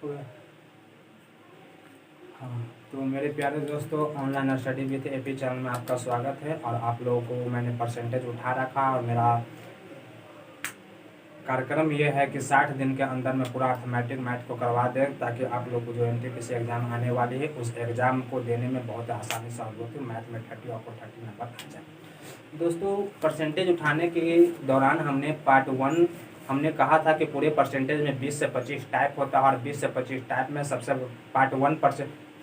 हाँ, तो मेरे प्यारे दोस्तों, online study with AP channel में आपका स्वागत है। और आप लोगों को मैंने परसेंटेज उठा रखा और मेरा कार्यक्रम ये है कि 60 दिन के अंदर में पूरा अर्थमेटिक मैथ को करवा दें, ताकि आप लोग को जो एनटीपीसी एग्ज़ाम आने वाली है उस एग्ज़ाम को देने में बहुत आसानी से होती है। मैथ में 30 आपको 30 नंबर आ जाए। दोस्तों, परसेंटेज उठाने के दौरान हमने पार्ट 1 हमने कहा था कि पूरे परसेंटेज में 20 से 25 टाइप होता है, और 20 से 25 टाइप में सबसे पार्ट 1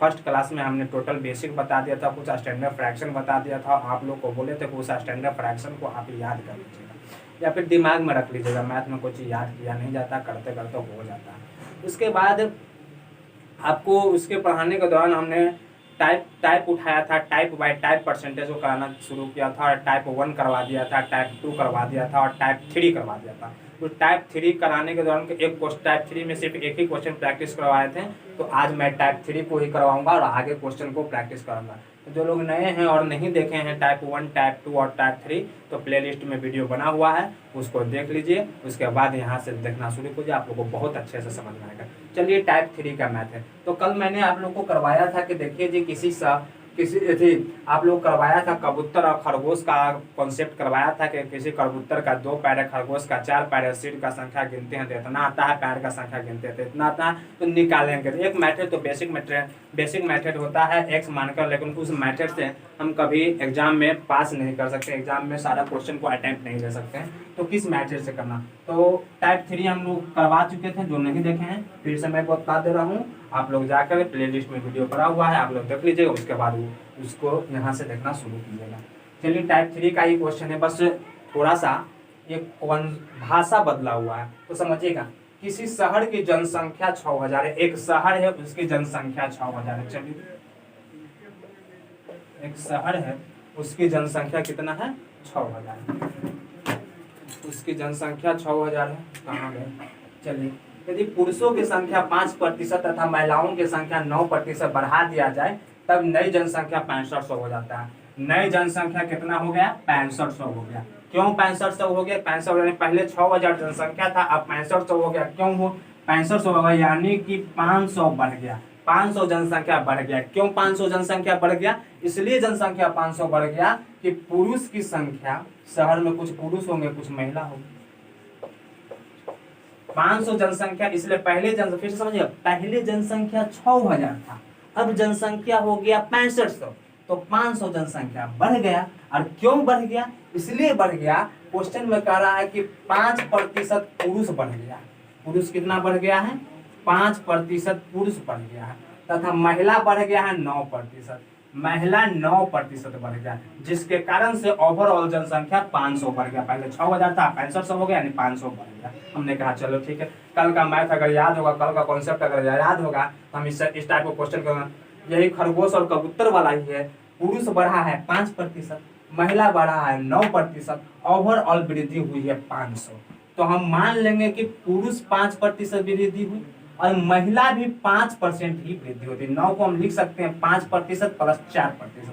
फर्स्ट क्लास में हमने टोटल बेसिक बता दिया था, कुछ स्टैंडर्ड फ्रैक्शन बता दिया था। आप लोग को बोले थे कि उस स्टैंडर्ड फ्रैक्शन को आप याद कर लीजिएगा या फिर दिमाग में रख लीजिएगा। मैथ में कुछ याद किया नहीं जाता, करते करते हो जाता है। उसके बाद आपको उसके पढ़ाने के दौरान हमने टाइप उठाया था, टाइप बाय टाइप परसेंटेज को कराना शुरू किया था। और टाइप 1 करवा दिया था, टाइप 2 करवा दिया था और टाइप 3 करवा दिया था। तो टाइप 3 कराने के दौरान एक टाइप 3 में सिर्फ एक ही क्वेश्चन प्रैक्टिस करवाए थे, तो आज मैं टाइप 3 को ही करवाऊंगा और आगे क्वेश्चन को प्रैक्टिस कराऊंगा। तो जो लोग नए हैं और नहीं देखे हैं टाइप 1, टाइप 2 और टाइप 3, तो प्लेलिस्ट में वीडियो बना हुआ है, उसको देख लीजिए। उसके बाद यहाँ से देखना शुरू कीजिए, आप लोग को बहुत अच्छे से समझ में आएगा। चलिए, टाइप 3 का मैथ है। तो कल मैंने आप लोग को करवाया था कि देखिए जी, किसी थी आप लोग करवाया था कबूतर और खरगोश का कॉन्सेप्ट करवाया था कि किसी कबूतर का 2 पैर है, खरगोश का 4 पैर है, सिर का संख्या गिनते हैं तो इतना आता है, पैर का संख्या गिनते हैं तो इतना आता है, तो निकालेंगे। तो एक मेथड तो बेसिक मेथड होता है एक्स मानकर, लेकिन उस मेथड से हम कभी एग्जाम में पास नहीं कर सकते, एग्जाम में सारा क्वेश्चन को अटेम्प्ट नहीं ले सकते हैं। तो किस मेथड से करना, तो टाइप 3 हम लोग करवा चुके थे। जो नहीं देखे हैं फिर से मैं बता दे रहा हूँ, आप लोग जाकर प्लेलिस्ट में वीडियो पड़ा हुआ है, आप लोग देख लीजिएगा। उसके बाद उसको यहाँ से देखना शुरू कीजिएगा। चलिए, टाइप 3 का ही क्वेश्चन है, बस थोड़ा सा एक भाषा बदला हुआ है तो समझिएगा। किसी शहर की जनसंख्या 6000 है, एक शहर है उसकी जनसंख्या 6000 है। चलिए, एक शहर है उसकी जनसंख्या कितना है, 6000। उसकी जनसंख्या 6000 है, कहाँ गए। चलिए, यदि पुरुषों की संख्या 5% तथा महिलाओं की संख्या 9% बढ़ा दिया जाए, तब नई जनसंख्या 6500 हो जाता है। नई जनसंख्या कितना हो गया, 6500 हो गया। क्यों 6500 हो गया, 6500 पहले 6000 जनसंख्या था, अब 6500 हो गया। क्यों हो 6500 हो गया, यानी कि 500 बढ़ गया, 500 जनसंख्या बढ़ गया। क्यों 500 जनसंख्या बढ़ गया, इसलिए जनसंख्या 500 बढ़ गया कि पुरुष की संख्या, शहर में कुछ पुरुष होंगे कुछ महिला होंगे। 500 जनसंख्या, इसलिए फिर से समझिए, पहले जनसंख्या 6000 था, अब जनसंख्या हो गया 6500, तो 500 जनसंख्या बढ़ गया। और क्यों बढ़ गया, इसलिए बढ़ गया, क्वेश्चन में कह रहा है कि 5% पुरुष बढ़ गया। पुरुष कितना बढ़ गया है, 5% पुरुष बढ़ गया है, तथा महिला बढ़ गया है 9%। महिला 9% बढ़ गया, जिसके कारण से ओवरऑल जनसंख्या 500 बढ़ गया। पहले 6000 था, 6500 हो गया, यानी 500 बढ़ गया। हमने कहा चलो ठीक है, कल का मैथ अगर याद होगा, कल का कॉन्सेप्ट अगर याद होगा, तो हम इस टाइप का क्वेश्चन करेंगे। यही खरगोश और कबूतर वाला ही है। पुरुष बढ़ा है 5%, महिला बढ़ा है 9%, ओवरऑल वृद्धि हुई है 500। तो हम मान लेंगे कि पुरुष 5% वृद्धि हुई और महिला भी 5% ही वृद्धि होती है। 9 को हम लिख सकते हैं 5% प्लस 4%।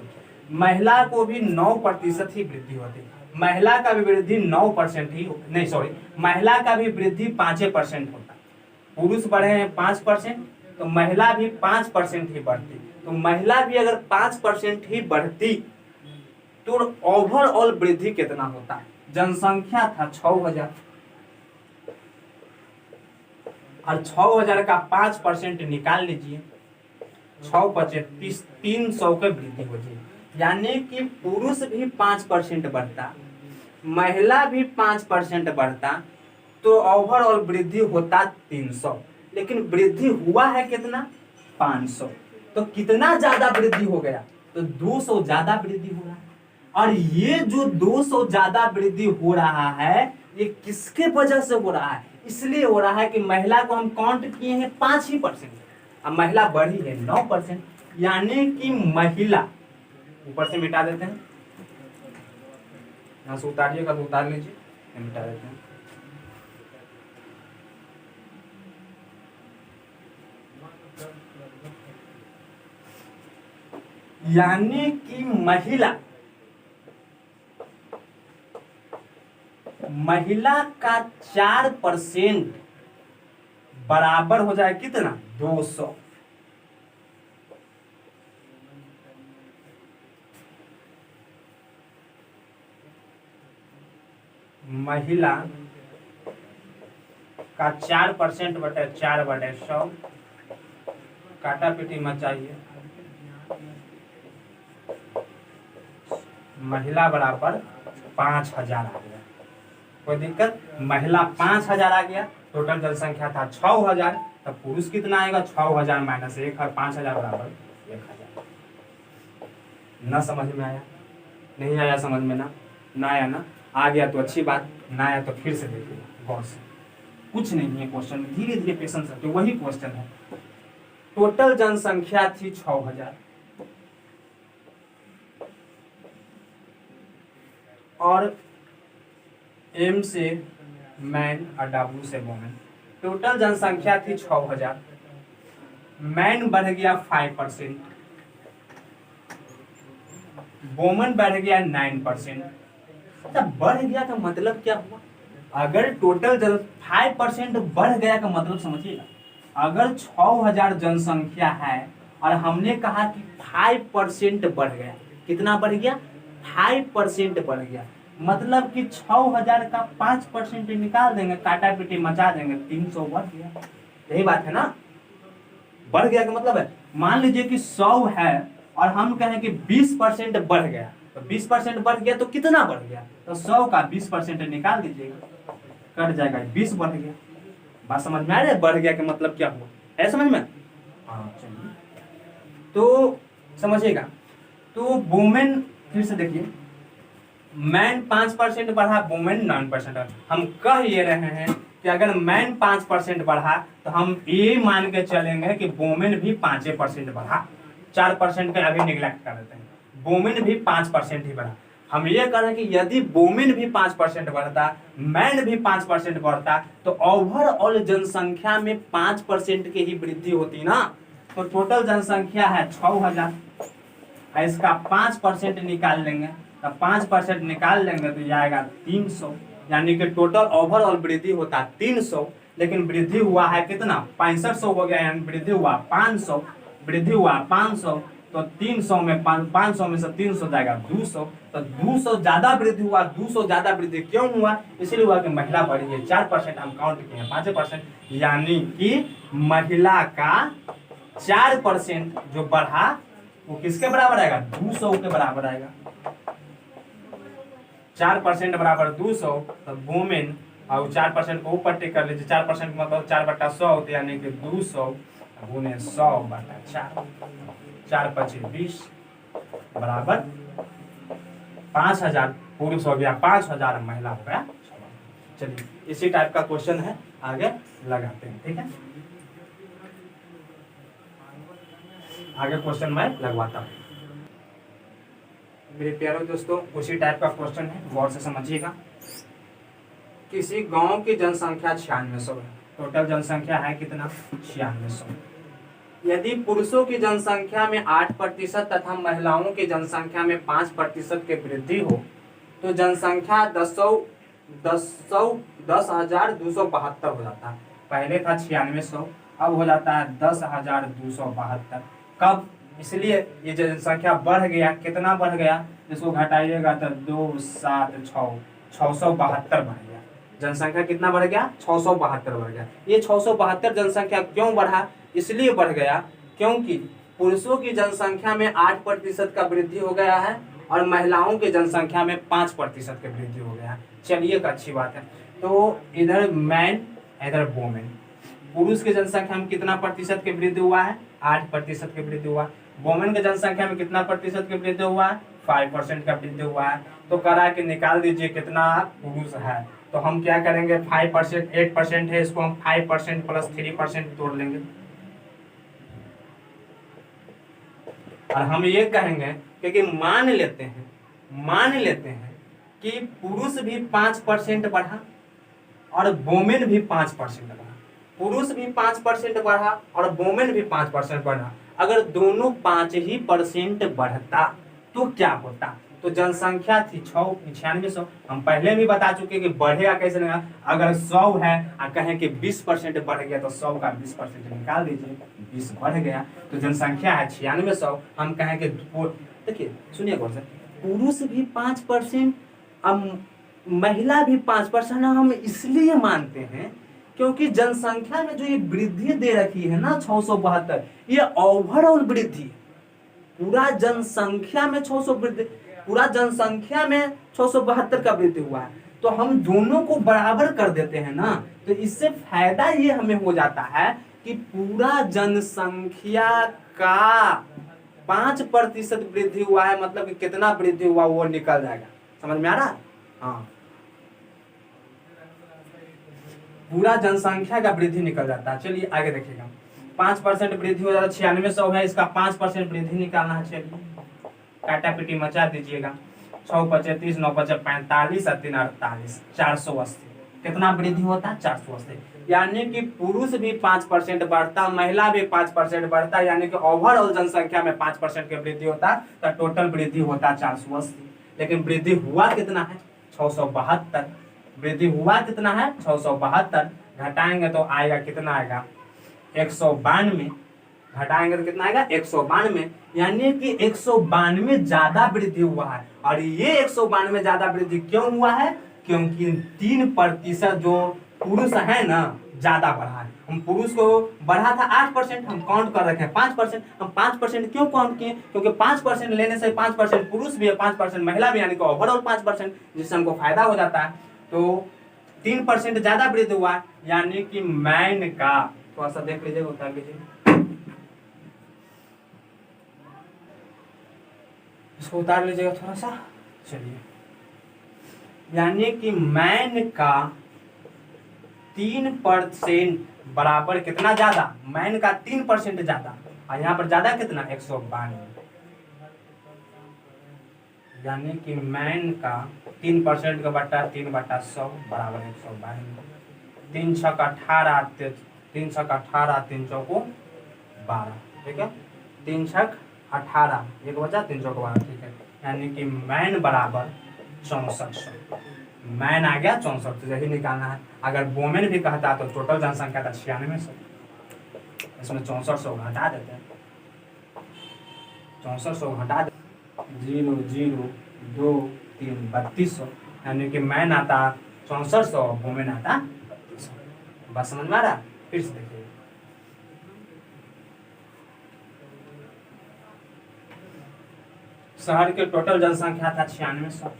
महिला को भी 9% ही वृद्धि होती है। महिला का भी वृद्धि 9% ही नहीं, सॉरी, महिला का भी वृद्धि 5% होता है। पुरुष बढ़े हैं 5%, तो महिला भी 5% ही बढ़ती। तो महिला भी अगर 5% ही बढ़ती तो ओवरऑल वृद्धि कितना होता है। जनसंख्या था 6000 और 6000 का 5% निकाल लीजिए, 6×25 300 की वृद्धि होती है। यानी कि पुरुष भी 5% बढ़ता, महिला भी 5% बढ़ता, तो ओवरऑल वृद्धि होता 300। लेकिन वृद्धि हुआ है कितना, 500। तो कितना ज्यादा वृद्धि हो गया, तो 200 ज्यादा वृद्धि हो रहा है। और ये जो 200 ज्यादा वृद्धि हो रहा है, ये किसके वजह से हो रहा है, इसलिए हो रहा है कि महिला को हम काउंट किए हैं 5%, अब महिला बढ़ी है 9%, यानी कि महिला, ऊपर से मिटा देते हैं, यहाँ से उतारिएगा तो उतार लीजिए, मिटा देते हैं। यानी कि महिला का 4% बराबर हो जाए कितना, 200। महिला का 4% बटे 4/100 काटा पीटी मत चाहिए। महिला बराबर 5000 आ गया, कोई दिक्कत? महिला 5000 आ गया, टोटल जनसंख्या था 6000, तब पुरुष कितना आएगा? 6000 माइनस 1 और 5000 बराबर 1000। ना समझ में आया? नहीं आया समझ में? ना आया ना? आ गया तो अच्छी बात, ना आया तो फिर से देखिएगा गौर से। कुछ नहीं है क्वेश्चन में, धीरे धीरे पेशेंस रखिए। वही क्वेश्चन है, टोटल जनसंख्या थी 6000 और एम से मैन और डब्ल्यू से वोमेन। टोटल जनसंख्या थी 6000, मैन बढ़ गया 5%, वोमेन बढ़ गया 9%। बढ़ गया का मतलब क्या हुआ? अगर टोटल 5% बढ़ गया का मतलब समझिएगा, अगर 6000 जनसंख्या है और हमने कहा कि 5% बढ़ गया, कितना बढ़ गया? 5% बढ़ गया, मतलब कि 6000 का 5% निकाल देंगे, काटा पीटी मचा देंगे, 300 बढ़ गया। यही बात है ना? बढ़ गया का मतलब है, मान लीजिए कि 100 है और हम कहें कि 20% बढ़ गया, तो 20% बढ़ गया तो कितना बढ़ गया? तो 100 का 20% निकाल दीजिएगा, कट जाएगा, 20 बढ़ गया। बात समझ में आ रही है? बढ़ गया का मतलब क्या हुआ है, समझ में? हाँ चलिए, तो समझिएगा। तो वुमेन, फिर से देखिए, मैन 5% बढ़ा, वुमेन 9% बढ़ा। हम कह ये रहे हैं कि अगर मैन 5% बढ़ा तो हम ये मान के चलेंगे कि वुमेन भी 5% बढ़ा। 4% पे अभी निगलेक्ट कर देते हैं, वुमेन भी 5% ही बढ़ा। हम ये कह रहे हैं कि यदि वुमेन भी 5% बढ़ता, मैन भी 5% बढ़ता, तो ओवरऑल जनसंख्या में 5% की ही वृद्धि होती ना। तो टोटल जनसंख्या है 6000, इसका 5% निकाल लेंगे, तो 5% निकाल लेंगे तो आएगा 300, यानी कि टोटल ओवरऑल वृद्धि होता 300, लेकिन वृद्धि हुआ है कितना? 6500 हो गया, यानी वृद्धि हुआ 500, वृद्धि हुआ 500, तो 300 में 500 में से 300 जाएगा 200, तो 200 ज्यादा वृद्धि हुआ। 200 ज्यादा वृद्धि क्यों हुआ? इसलिए हुआ कि महिला बढ़ी है 4%, हम काउंट किए हैं 5%, यानी कि महिला का 4% जो बढ़ा वो किसके बराबर आएगा? 200 के बराबर आएगा। 4% बराबर 200, तो वुमेन, और 4% को ऊपर टिक कर लीजिए, 4% मतलब 4/100 होते, यानी कि 200 गुने 100/4, 4×25 बराबर 5000। पुरुष हो गया 5000, महिला हो गया। चलिए, इसी टाइप का क्वेश्चन है, आगे लगाते हैं, ठीक है? आगे क्वेश्चन मैं लगवाता हूँ मेरे प्यारे दोस्तों। उसी टाइप का क्वेश्चन है, गौर से समझिएगा। किसी गांव की जनसंख्या 9600 है, टोटल जनसंख्या है कितना? 9600। यदि पुरुषों की जनसंख्या में 8% तथा महिलाओं की जनसंख्या में 5% की वृद्धि हो तो जनसंख्या 10,272 हो जाता है। पहले था 9600, अब हो जाता है 10,272। कब? इसलिए ये जनसंख्या बढ़ गया, कितना बढ़ गया? इसको घटाइएगा तो 672 बढ़ गया। जनसंख्या कितना बढ़ गया? 672 बढ़ गया। ये 672 जनसंख्या क्यों बढ़ा? इसलिए बढ़ गया क्योंकि पुरुषों की जनसंख्या में 8% का वृद्धि हो गया है और महिलाओं की जनसंख्या में 5% की वृद्धि हो गया है। चलिए, अच्छी बात है। तो इधर मैन, इधर वुमेन। पुरुष की जनसंख्या में कितना प्रतिशत की वृद्धि हुआ है? 8% की वृद्धि हुआ। वुमेन की जनसंख्या में कितना प्रतिशत की वृद्धि हुआ है? 5% का वृद्धि हुआ है। तो करा के निकाल दीजिए कितना पुरुष है। तो हम क्या करेंगे? 5%, 8% है, इसको हम 5% प्लस 3% तोड़ लेंगे, और हम ये कहेंगे क्योंकि मान लेते हैं कि पुरुष भी 5% बढ़ा और वुमेन भी 5% बढ़ा। पुरुष भी 5% बढ़ा और वुमेन भी 5% बढ़ा। अगर दोनों 5% बढ़ता तो क्या होता? तो जनसंख्या थी 9600। हम पहले भी बता चुके कि बढ़ेगा कैसे नहीं, अगर 100 है और कहें कि 20% बढ़ गया तो 100 का 20% निकाल दीजिए, 20 बढ़ गया तो जनसंख्या है 9600। हम कहें कि देखिए सुनिए गौर से, पुरुष भी 5%, अब महिला भी 5% हम इसलिए मानते हैं क्योंकि जनसंख्या में जो ये वृद्धि दे रखी है ना 672, ये ओवरऑल वृद्धि, पूरा जनसंख्या में 600 वृद्धि, पूरा जनसंख्या में 672 का वृद्धि हुआ है। तो हम दोनों को बराबर कर देते हैं ना, तो इससे फायदा ये हमें हो जाता है कि पूरा जनसंख्या का 5% वृद्धि हुआ है, मतलब कि कितना वृद्धि हुआ वो निकल जाएगा। समझ में आ रहा है? हाँ, पूरा जनसंख्या का वृद्धि निकल जाता है। चलिए आगे देखिएगा, 5% वृद्धि हो जाता है, 9600 है, इसका 5% वृद्धि निकालना है। चलिए काटा पीटी मचा दीजिएगा, 6 पचे 30, 9 पचे 45 और 3 48, 480। कितना वृद्धि होता है? 480। यानी कि पुरुष भी 5% बढ़ता, महिला भी 5% बढ़ता, यानी कि ओवरऑल जनसंख्या में 5% की वृद्धि होता, तो टोटल वृद्धि होता 480। लेकिन वृद्धि हुआ कितना है? 672। वृद्धि हुआ कितना है? 672। घटाएंगे तो आएगा कितना? आएगा 192। घटाएंगे तो कितना आएगा? 192। यानी कि 192 ज्यादा वृद्धि हुआ है। और ये 192 ज्यादा वृद्धि क्यों हुआ है? क्योंकि 3% जो पुरुष है ना ज्यादा बढ़ा है। हम पुरुष को बढ़ा था 8%, हम काउंट कर रखे हैं 5%। हम 5% क्यों काउंट किए? क्योंकि 5% लेने से 5% पुरुष भी है, 5% महिला भी, यानी कि ओवरऑल 5%, जिससे हमको फायदा हो जाता है। तो 3% ज्यादा वृद्धि हुआ, यानी कि मैन का, थोड़ा सा देख लीजिए, उतार लीजिए, इसको उतार लीजिएगा थोड़ा सा। चलिए, यानी कि मैन का 3% बराबर कितना ज्यादा? मैन का 3% ज्यादा, और यहाँ पर ज्यादा कितना? 192। यानी कि मैन का 3% का बट्टा 3/100 बराबर 192। 3 छक 18, 3 छक 18, 3 चौको 12, ठीक है। 3 छक 18, एक बचा 3 चौको 12, ठीक है। यानी कि मैन बराबर 6400। मैन आ गया 6400, यही निकालना है। अगर वोमेन भी कहता तो टोटल जनसंख्या था 9600, इसमें 6400 घटा देते हैं, 6400 घटा देते, 0 0 2 3 3200, यानी कि मैन आता 6400, वोमेन आता 3200। बस समझ में आ रहा? फिर से देखिए, शहर के टोटल जनसंख्या था 9600,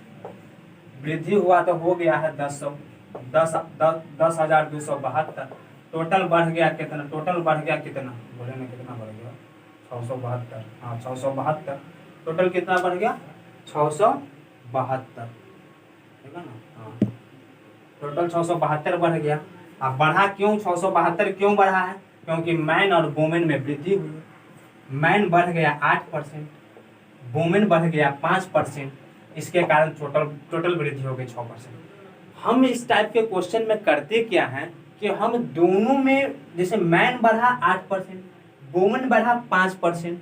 वृद्धि हुआ तो हो गया है 10,272। टोटल बढ़ गया कितना? टोटल बढ़ गया कितना? बोले ना कितना बढ़ गया? 672। हाँ 672। टोटल कितना बढ़ गया? 672, ठीक है ना? हाँ, टोटल 672 बढ़ गया। अब बढ़ा क्यों? 672 क्यों बढ़ा है? क्योंकि मैन और वुमेन में वृद्धि हुई। मैन बढ़ गया 8%, वुमेन बढ़ गया 5%, इसके कारण टोटल वृद्धि हो गई 6%। हम इस टाइप के क्वेश्चन में करते क्या है कि हम दोनों में, जैसे मैन बढ़ा 8%, वुमेन बढ़ा 5%,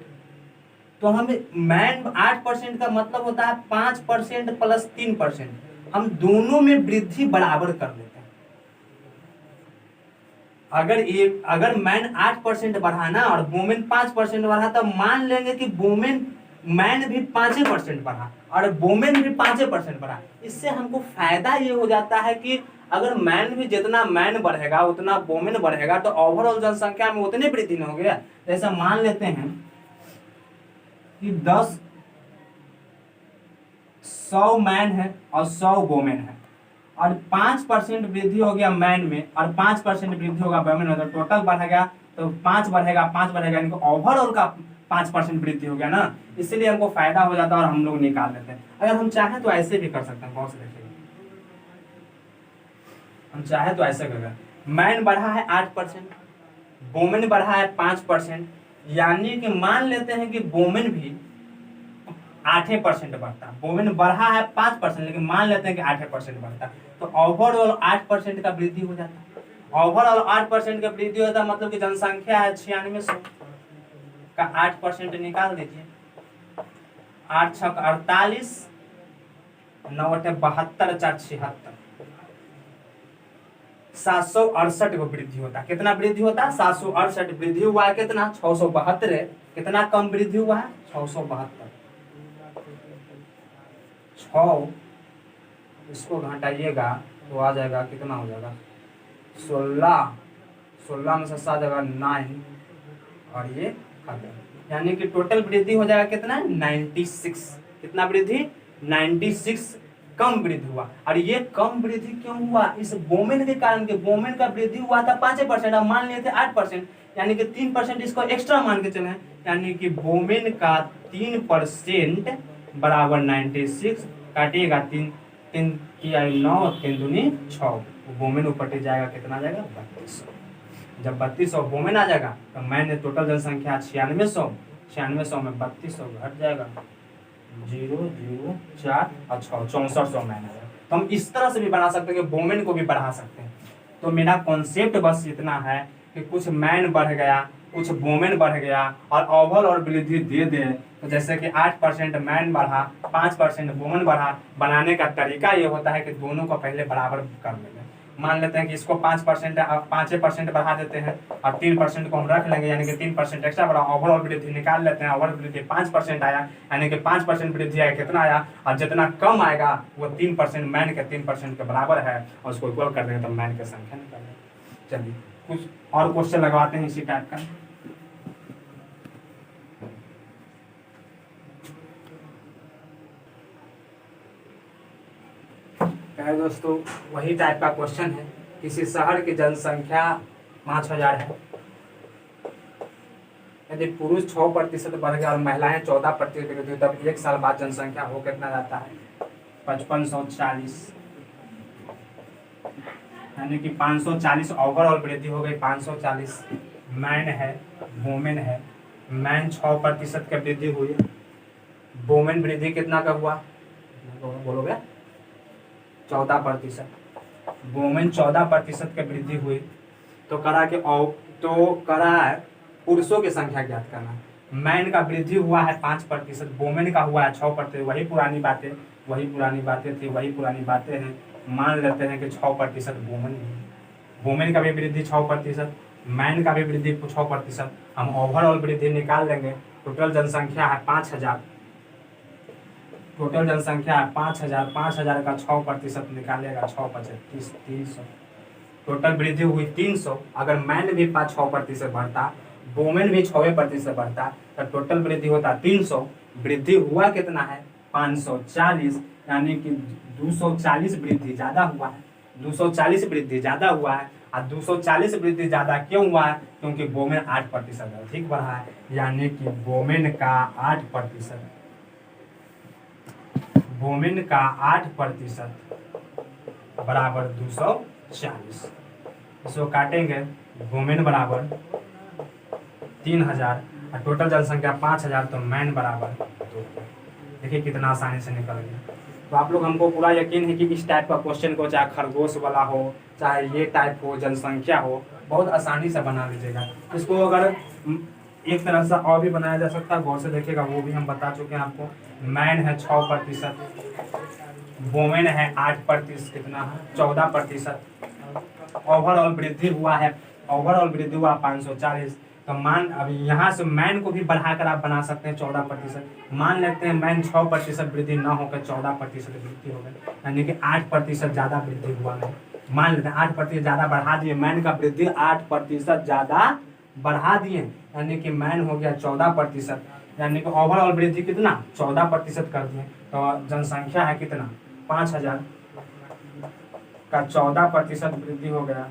तो हम मैन 8% का मतलब होता है 5% प्लस 3%, हम दोनों में वृद्धि बराबर कर देते हैं। अगर मैन 8% बढ़ा ना और वुमेन 5% बढ़ा, तो मान लेंगे कि मैन भी 5% बढ़ा और वुमेन भी 5% बढ़ा। इससे हमको फायदा ये हो जाता है कि अगर मैन भी, जितना मैन बढ़ेगा उतना वुमेन बढ़ेगा, तो ओवरऑल जनसंख्या में उतनी वृद्धि नहीं हो गया। जैसा मान लेते हैं कि 100 मैन है और 100 वुमेन है, और 5% वृद्धि हो गया मैन में और 5% वृद्धि होगा वुमेन में, तो टोटल बढ़ेगा, तो 5 बढ़ेगा, यानी कि ओवरऑल का 5% वृद्धि हो गया ना। इसलिए हमको फायदा हो जाता है और हम लोग निकाल लेते हैं। अगर हम चाहें तो ऐसे भी कर सकते हैं, बहुत से देखिए, हम चाहे तो ऐसे करेगा, मैन बढ़ा है 8%, वुमेन बढ़ा है 5%, यानी कि मान लेते हैं कि वुमेन भी 8% बढ़ता, वुमेन बढ़ा है 5%, लेकिन मान लेते हैं कि 8% बढ़ता, तो ओवरऑल 8% का वृद्धि हो जाता। ओवरऑल 8% का वृद्धि होता, मतलब कि जनसंख्या है 9600 का 8% निकाल दीजिए, 8 छक 48, 9 8 72 4 76, 768 को वृद्धि होता है। कितना वृद्धि होता है? 768 वृद्धि हुआ है कितना? 672 है। कितना कम वृद्धि हुआ है? 672। 6 इसको घटाइएगा तो आ जाएगा, कितना हो जाएगा? 16। 16 में से 7 जाएगा 9 और ये खत्म। यानी कि टोटल वृद्धि हो जाएगा कितना? 96। कितना वृद्धि? 96 कम वृद्धि हुआ। और ये कम वृद्धि क्यों हुआ? इस बोमेन के कारण के। बोमेन का वृद्धि हुआ था 5%, अब मान लिए थे 8%, यानी कि 3% इसको एक्स्ट्रा मान के चले। यानी कि बोमेन का 3% बराबर 96, काटिएगा 3 3 किया 9, 3 दूनी 6, बोमेन ऊपर जाएगा, कितना जाएगा? 3200। जब 3200 बोमेन आ जाएगा तो मैंने टोटल जनसंख्या 9600, 9600 में 3200 घट जाएगा, 0 0 4 और 6, 6400 मैन आ जाएगा। तो हम इस तरह से भी बना सकते हैं कि बोमेन को भी बढ़ा सकते हैं। तो मेरा कॉन्सेप्ट बस इतना है कि कुछ मैन बढ़ गया, कुछ बोमेन बढ़ गया और ओवरऑल और वृद्धि दे दे। तो जैसे कि 8% मैन बढ़ा, 5% बोमेन बढ़ा। बनाने का तरीका ये होता है कि दोनों को पहले बराबर कर लेंगे। मान लेते हैं कि इसको 5% बढ़ा देते हैं और 3% को हम रख लेंगे, यानी कि 3% एक्स्ट्रा बढ़ा। ओवरऑल वृद्धि निकाल लेते हैं, ओवरऑल वृद्धि 5% आया, यानी कि 5% वृद्धि आया, कितना आया? और जितना कम आएगा वो 3% मैन के 3% के बराबर है और उसको इक्वल कर देंगे तो मैन की संख्या निकालेंगे। चलिए कुछ और क्वेश्चन लगवाते हैं इसी टाइप का। दोस्तों वही टाइप का क्वेश्चन है। किसी शहर की जनसंख्या 5000 है। यदि पुरुष 6% बढ़ गया और महिलाएं 14% हुई, तब 1 साल बाद जनसंख्या हो कितना जाता है? 5540। यानी कि 540 ओवरऑल वृद्धि हो गई। 540 मैन है, वोमेन है। मैन 6% की वृद्धि हुई, वोमेन वृद्धि कितना का हुआ? बोलोगे 14%। वोमेन 14% की वृद्धि हुई तो करा पुरुषों की संख्या ज्ञात करना। मैन का वृद्धि हुआ है 5%, वोमेन का हुआ है 6%। वही पुरानी बातें थी, वही पुरानी बातें हैं। मान लेते हैं कि 6% वोमेन का भी वृद्धि 6%, मैन का भी वृद्धि 6%। हम ओवरऑल वृद्धि निकाल लेंगे। टोटल जनसंख्या है 5000। टोटल जनसंख्या है 5000। 5000 का 6% निकालेगा, 6 25 300। टोटल वृद्धि हुई 300। अगर मैन भी 6% बढ़ता, वोमेन भी 6% बढ़ता, तो टोटल वृद्धि होता 300। वृद्धि हुआ कितना है? 540, यानी कि 240 वृद्धि ज़्यादा हुआ है। 240 वृद्धि ज़्यादा हुआ है। और 240 वृद्धि ज़्यादा क्यों हुआ है? क्योंकि वोमेन 8% अधिक बढ़ा है, यानी कि वोमेन का 8%, वोमेन का 8% बराबर 240। इसको काटेंगे, वोमेन बराबर 3000 और टोटल जनसंख्या 5000, तो मैन बराबर 2। देखिए कितना आसानी से निकल गया। तो आप लोग, हमको पूरा यकीन है कि इस टाइप का क्वेश्चन को, चाहे खरगोश वाला हो, चाहे ये टाइप हो, जनसंख्या हो, बहुत आसानी से बना लीजिएगा। इसको अगर एक तरह से और भी बनाया जा सकता है, गौर से देखिएगा, वो भी हम बता चुके हैं आपको। मैन है 6%, वोमेन है 8%, कितना है? 14%। ओवरऑल वृद्धि हुआ है, ओवरऑल वृद्धि हुआ 540। तो मान, अभी यहाँ से मैन को भी बढ़ाकर आप बना सकते हैं 14%। मान लेते हैं मैन 6% वृद्धि न होकर 14% वृद्धि हो गई, यानी कि 8% ज़्यादा वृद्धि हुआ है। मान लेते हैं 8% ज़्यादा बढ़ा दिए, मैन का वृद्धि 8% ज़्यादा बढ़ा दिए, यानी कि मैन हो गया 14%, यानी कि ओवरऑल वृद्धि कितना? 14% कर दिए। तो जनसंख्या है कितना? 5000 का 14% वृद्धि हो गया,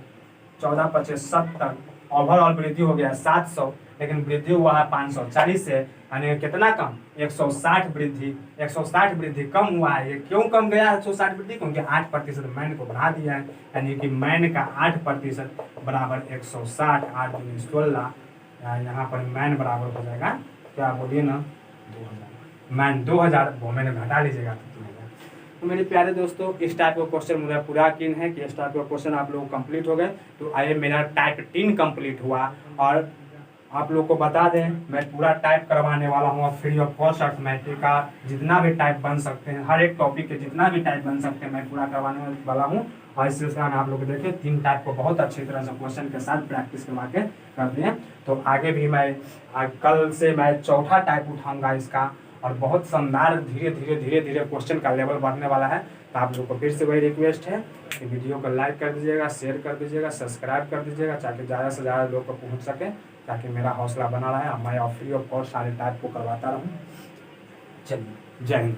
14 25 70। ओवरऑल वृद्धि हो गया 700, लेकिन वृद्धि हुआ है 540 से, यानी कितना कम? 160 वृद्धि। 160 वृद्धि कम हुआ है। ये क्यों कम गया 160 वृद्धि? क्योंकि 8% मैन को बढ़ा दिया है, यानी कि मैन का 8% बराबर 160। 8 दूनी 16, यहाँ पर मैन बराबर हो जाएगा, क्या बोलिए ना, 2000। मैन 2000, वोमेन घटा लीजिएगा तो 3000। तो मेरे प्यारे दोस्तों, इस टाइप का क्वेश्चन मुझे पूरा यकीन है कि इस टाइप का क्वेश्चन आप लोग कंप्लीट हो गए। तो आइए, मेरा टाइप 3 कंप्लीट हुआ और आप लोग को बता दें, मैं पूरा टाइप करवाने वाला हूँ और फ्री ऑफ कॉस्ट अर्थमेटिक का जितना भी टाइप बन सकते हैं, हर एक टॉपिक के जितना भी टाइप बन सकते हैं मैं पूरा करवाने वाला हूँ। और इस सिलसिले में आप लोग देखिए 3 टाइप को बहुत अच्छी तरह से क्वेश्चन के साथ प्रैक्टिस करवा के कर दिए। तो आगे भी मैं कल से मैं 4था टाइप उठाऊंगा इसका, और बहुत शानदार धीरे धीरे क्वेश्चन का लेवल बढ़ने वाला है। तो आप लोग को फिर से वही रिक्वेस्ट है कि वीडियो को लाइक कर दीजिएगा, शेयर कर दीजिएगा, सब्सक्राइब कर दीजिएगा, ताकि ज़्यादा से ज़्यादा लोग को पहुँच सके, ताकि मेरा हौसला बना रहे। मैं फ्री ऑफ कॉस्ट सारे टाइप को करवाता रहूँ। चलिए, जय हिंद।